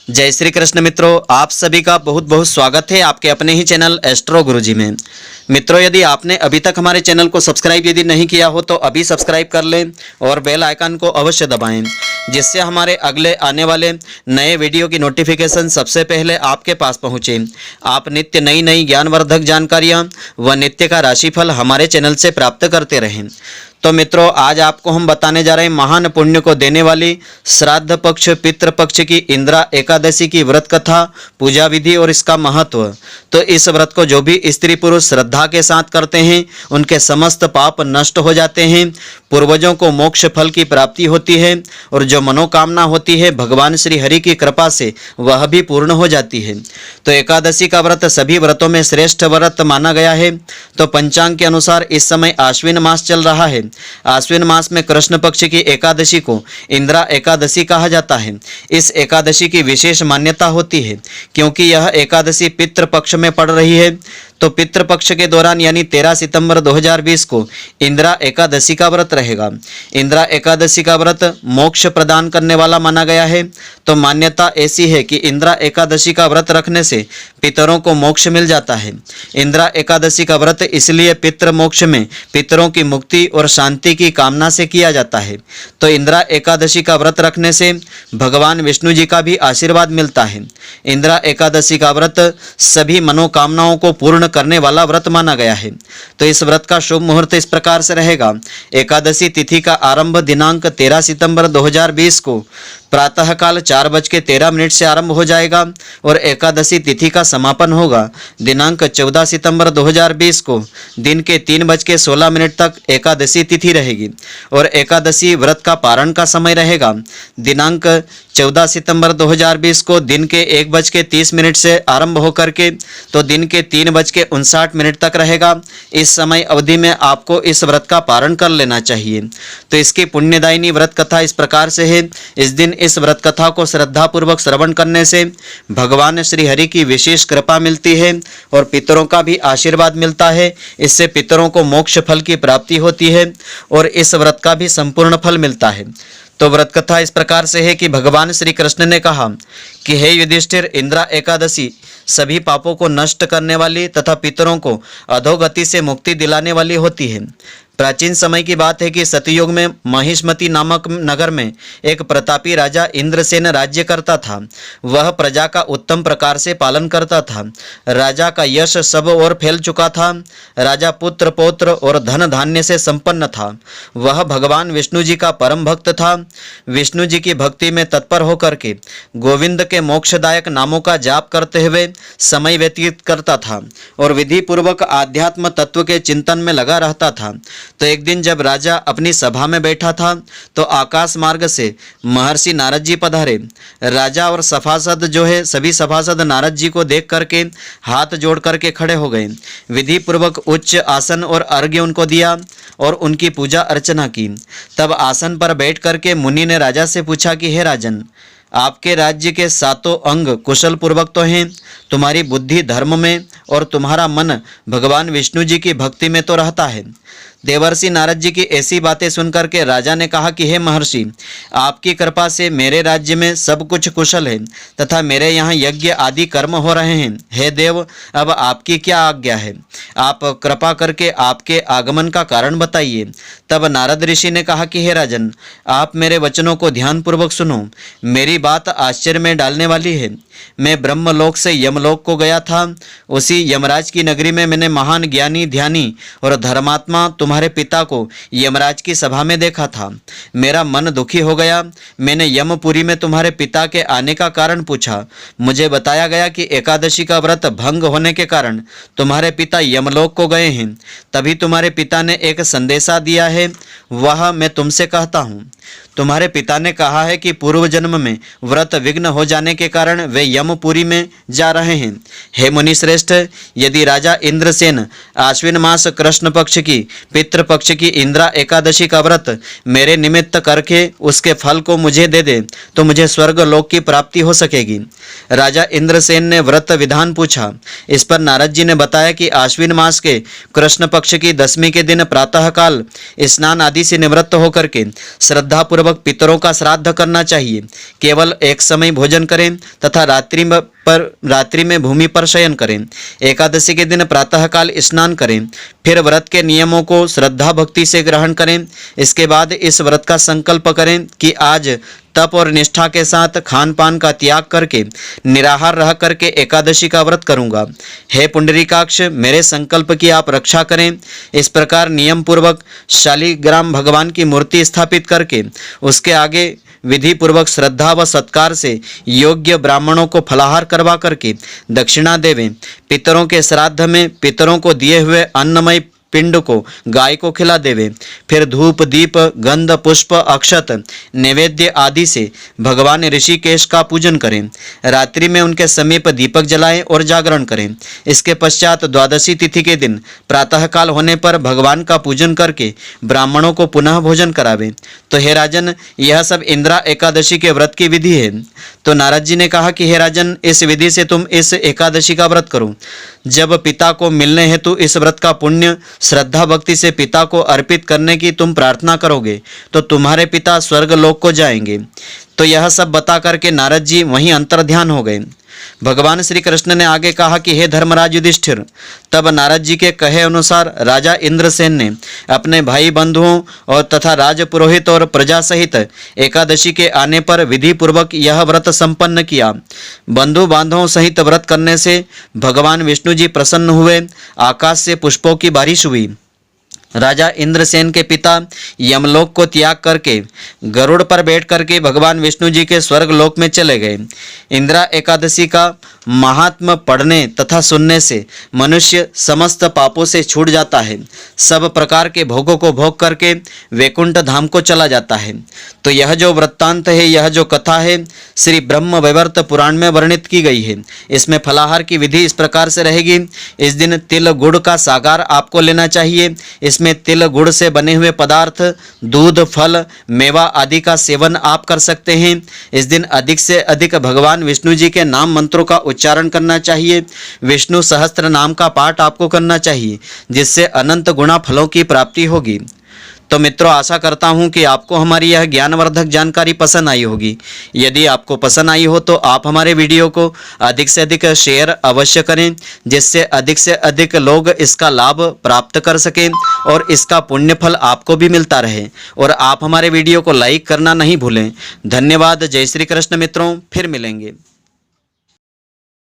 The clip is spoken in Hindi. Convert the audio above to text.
जय श्री कृष्ण मित्रों, आप सभी का बहुत बहुत स्वागत है आपके अपने ही चैनल एस्ट्रो गुरुजी में। मित्रों, यदि आपने अभी तक हमारे चैनल को सब्सक्राइब यदि नहीं किया हो तो अभी सब्सक्राइब कर लें और बेल आइकन को अवश्य दबाएं, जिससे हमारे अगले आने वाले नए वीडियो की नोटिफिकेशन सबसे पहले आपके पास पहुँचे। आप नित्य नई नई ज्ञानवर्धक जानकारियाँ व नित्य का राशिफल हमारे चैनल से प्राप्त करते रहें। तो मित्रों, आज आपको हम बताने जा रहे हैं महान पुण्य को देने वाली श्राद्ध पक्ष पितृ पक्ष की इंदिरा एकादशी की व्रत कथा, पूजा विधि और इसका महत्व। तो इस व्रत को जो भी स्त्री पुरुष श्रद्धा के साथ करते हैं उनके समस्त पाप नष्ट हो जाते हैं, पूर्वजों को मोक्ष फल की प्राप्ति होती है और जो मनोकामना होती है भगवान श्री हरि की कृपा से वह भी पूर्ण हो जाती है। तो एकादशी का व्रत सभी व्रतों में श्रेष्ठ व्रत माना गया है। तो पंचांग के अनुसार इस समय आश्विन मास चल रहा है। आश्विन मास में कृष्ण पक्ष की एकादशी को इंदिरा एकादशी कहा जाता है। इस एकादशी की विशेष मान्यता होती है क्योंकि यह एकादशी पितृ पक्ष में पड़ रही है। तो पितृ पक्ष के दौरान यानी 13 सितंबर 2020 को इंदिरा एकादशी का व्रत रहेगा। इंदिरा एकादशी का व्रत मोक्ष प्रदान करने वाला माना गया है। तो मान्यता ऐसी है कि इंदिरा एकादशी का व्रत रखने से पितरों को मोक्ष मिल जाता है। इंदिरा एकादशी का व्रत इसलिए पितृ मोक्ष में पितरों की मुक्ति और शांति की कामना से किया जाता है। तो इंदिरा एकादशी का व्रत रखने से भगवान विष्णु जी का भी आशीर्वाद मिलता है। इंदिरा एकादशी का व्रत सभी मनोकामनाओं को पूर्ण करने वाला व्रत माना गया है। तो इस व्रत का शुभ मुहूर्त इस प्रकार से रहेगा। एकादशी तिथि का आरंभ दिनांक 13 सितंबर 2020 को प्रातःकाल 4:13 से आरंभ हो जाएगा और एकादशी तिथि का समापन होगा दिनांक 14 सितंबर 2020 को दिन के 3:16 तक एकादशी तिथि रहेगी। और एकादशी व्रत का पारण का समय रहेगा दिनांक 14 सितंबर 2020 को दिन के 1:30 से आरंभ होकर के तो दिन के 3:59 तक रहेगा। इस समय अवधि में आपको इस व्रत का पारण कर लेना चाहिए। तो इसकी पुण्यदायिनी व्रत कथा इस प्रकार से है। इस दिन इस व्रत कथा को श्रद्धापूर्वक श्रवण करने से भगवान श्री हरि की विशेष कृपा मिलती है और पितरों का भी आशीर्वाद मिलता है। इससे पितरों को मोक्ष फल की प्राप्ति होती है और इस व्रत का भी संपूर्ण फल मिलता है। तो व्रत कथा इस प्रकार से है कि भगवान श्री कृष्ण ने कहा कि हे युधिष्ठिर, इंदिरा एकादशी सभी पापों को नष्ट करने वाली तथा पितरों को अधोगति से मुक्ति दिलाने वाली होती है। प्राचीन समय की बात है कि सतयुग में महिष्मती नामक नगर में एक प्रतापी राजा इंद्रसेन राज्य करता था। वह प्रजा का उत्तम प्रकार से पालन करता था। राजा का यश सब ओर फैल चुका था। राजा पुत्र पौत्र और धन धान्य से संपन्न था। वह भगवान विष्णु जी का परम भक्त था। विष्णु जी की भक्ति में तत्पर होकर के गोविंद के मोक्षदायक नामों का जाप करते हुए समय व्यतीत करता था और विधि पूर्वक आध्यात्म तत्व के चिंतन में लगा रहता था। तो एक दिन जब राजा अपनी सभा में बैठा था तो आकाश मार्ग से महर्षि नारद जी पधारे। राजा और सभासद जो है सभी सभासद नारद जी को देख करके हाथ जोड़ करके खड़े हो गए। विधि पूर्वक उच्च आसन और अर्घ्य उनको दिया और उनकी पूजा अर्चना की। तब आसन पर बैठ करके मुनि ने राजा से पूछा कि हे राजन, आपके राज्य के 7 अंग कुशल पूर्वक तो हैं, तुम्हारी बुद्धि धर्म में और तुम्हारा मन भगवान विष्णु जी की भक्ति में तो रहता है। देवर्षि नारद जी की ऐसी बातें सुनकर के राजा ने कहा कि हे महर्षि, आपकी कृपा से मेरे राज्य में सब कुछ कुशल है तथा मेरे यहाँ यज्ञ आदि कर्म हो रहे हैं। हे देव, अब आपकी क्या आज्ञा है? आप कृपा करके आपके आगमन का कारण बताइए। तब नारद ऋषि ने कहा कि हे राजन, आप मेरे वचनों को ध्यानपूर्वक सुनो। मेरी बात आश्चर्य में डालने वाली है। मैं ब्रह्मलोक से यमलोक को गया था। उसी यमराज की नगरी में मैंने महान ज्ञानी ध्यानी और धर्मात्मा तुम्हारे पिता को यमराज की सभा में देखा था। मेरा मन दुखी हो गया। मैंने यमपुरी में तुम्हारे पिता के आने का कारण पूछा। मुझे बताया गया कि एकादशी का व्रत भंग होने के कारण तुम्हारे पिता यमलोक को गए हैं। तभी तुम्हारे पिता ने एक संदेशा दिया है, वह मैं तुमसे कहता हूँ। तुम्हारे पिता ने कहा है कि पूर्व जन्म में व्रत विघ्न हो जाने के कारण वे यमपुरी में जा रहे हैं। हे मुनि श्रेष्ठ, यदि राजा इंद्रसेन आश्विन मास कृष्ण पक्ष की पितृ पक्ष की इंदिरा एकादशी का व्रत मेरे निमित्त करके उसके फल को मुझे दे दे तो मुझे स्वर्ग लोक की प्राप्ति हो सकेगी। राजा इंद्रसेन ने व्रत विधान पूछा। इस पर नारद जी ने बताया कि आश्विन मास के कृष्ण पक्ष की 10वीं के दिन प्रातःकाल स्नान आदि से निवृत्त होकर के श्रद्धा श्रद्धापूर्वक पितरों का श्राद्ध करना चाहिए। केवल एक समय भोजन करें तथा रात्रि में भूमि पर शयन करें। एकादशी के दिन प्रातःकाल स्नान करें, फिर व्रत के नियमों को श्रद्धा भक्ति से ग्रहण करें। इसके बाद इस व्रत का संकल्प करें कि आज तप और निष्ठा के साथ खान पान का त्याग करके निराहार रह करके एकादशी का व्रत करूंगा। हे पुंडरीकाक्ष, मेरे संकल्प की आप रक्षा करें। इस प्रकार नियम पूर्वक शालिग्राम भगवान की मूर्ति स्थापित करके उसके आगे विधि पूर्वक श्रद्धा व सत्कार से योग्य ब्राह्मणों को फलाहार करवा करके दक्षिणा देवें। पितरों के श्राद्ध में पितरों को दिए हुए अन्नमय पिंड को गाय को खिला देवे। फिर धूप दीप गंध पुष्प अक्षत नैवेद्य आदि से भगवान ऋषिकेश का पूजन करें। रात्रि में उनके समीप दीपक जलाएं और जागरण करें। इसके पश्चात द्वादशी तिथि के दिन प्रातःकाल होने पर भगवान का पूजन करके ब्राह्मणों को पुनः भोजन करावें। तो हे राजन, यह सब इंदिरा एकादशी के व्रत की विधि है। तो नारद जी ने कहा कि हे राजन, इस विधि से तुम इस एकादशी का व्रत करो। जब पिता को मिलने हेतु इस व्रत का पुण्य श्रद्धा भक्ति से पिता को अर्पित करने की तुम प्रार्थना करोगे तो तुम्हारे पिता स्वर्ग लोक को जाएंगे। तो यह सब बता करके नारद जी वहीं अंतर्ध्यान हो गए। भगवान श्री कृष्ण ने आगे कहा कि हे धर्मराज युधिष्ठिर, तब नारद जी के कहे अनुसार राजा इंद्रसेन ने अपने भाई बंधुओं और तथा राजपुरोहित और प्रजा सहित एकादशी के आने पर विधि पूर्वक यह व्रत संपन्न किया। बंधु बांधवों सहित व्रत करने से भगवान विष्णु जी प्रसन्न हुए। आकाश से पुष्पों की बारिश हुई। राजा इंद्रसेन के पिता यमलोक को त्याग करके गरुड़ पर बैठ करके भगवान विष्णु जी के स्वर्ग लोक में चले गए। इंदिरा एकादशी का महात्म पढ़ने तथा सुनने से मनुष्य समस्त पापों से छूट जाता है, सब प्रकार के भोगों को भोग करके वैकुंठ धाम को चला जाता है। तो यह जो वृत्तांत है, यह जो कथा है, श्री ब्रह्म वैवर्त पुराण में वर्णित की गई है। इसमें फलाहार की विधि इस प्रकार से रहेगी। इस दिन तिल गुड़ का सागार आपको लेना चाहिए। इसमें तिल गुड़ से बने हुए पदार्थ, दूध, फल, मेवा आदि का सेवन आप कर सकते हैं। इस दिन अधिक से अधिक भगवान विष्णु जी के नाम मंत्रों का उच्चारण करना चाहिए। विष्णु सहस्त्र नाम का पाठ आपको करना चाहिए, जिससे अनंत गुणा फलों की प्राप्ति होगी। तो मित्रों, आशा करता हूं कि आपको हमारी यह ज्ञानवर्धक जानकारी पसंद आई होगी। यदि आपको पसंद आई हो तो आप हमारे वीडियो को अधिक से अधिक शेयर अवश्य करें, जिससे अधिक से अधिक लोग इसका लाभ प्राप्त कर सकें और इसका पुण्य फल आपको भी मिलता रहे। और आप हमारे वीडियो को लाइक करना नहीं भूलें। धन्यवाद। जय श्री कृष्ण मित्रों, फिर मिलेंगे।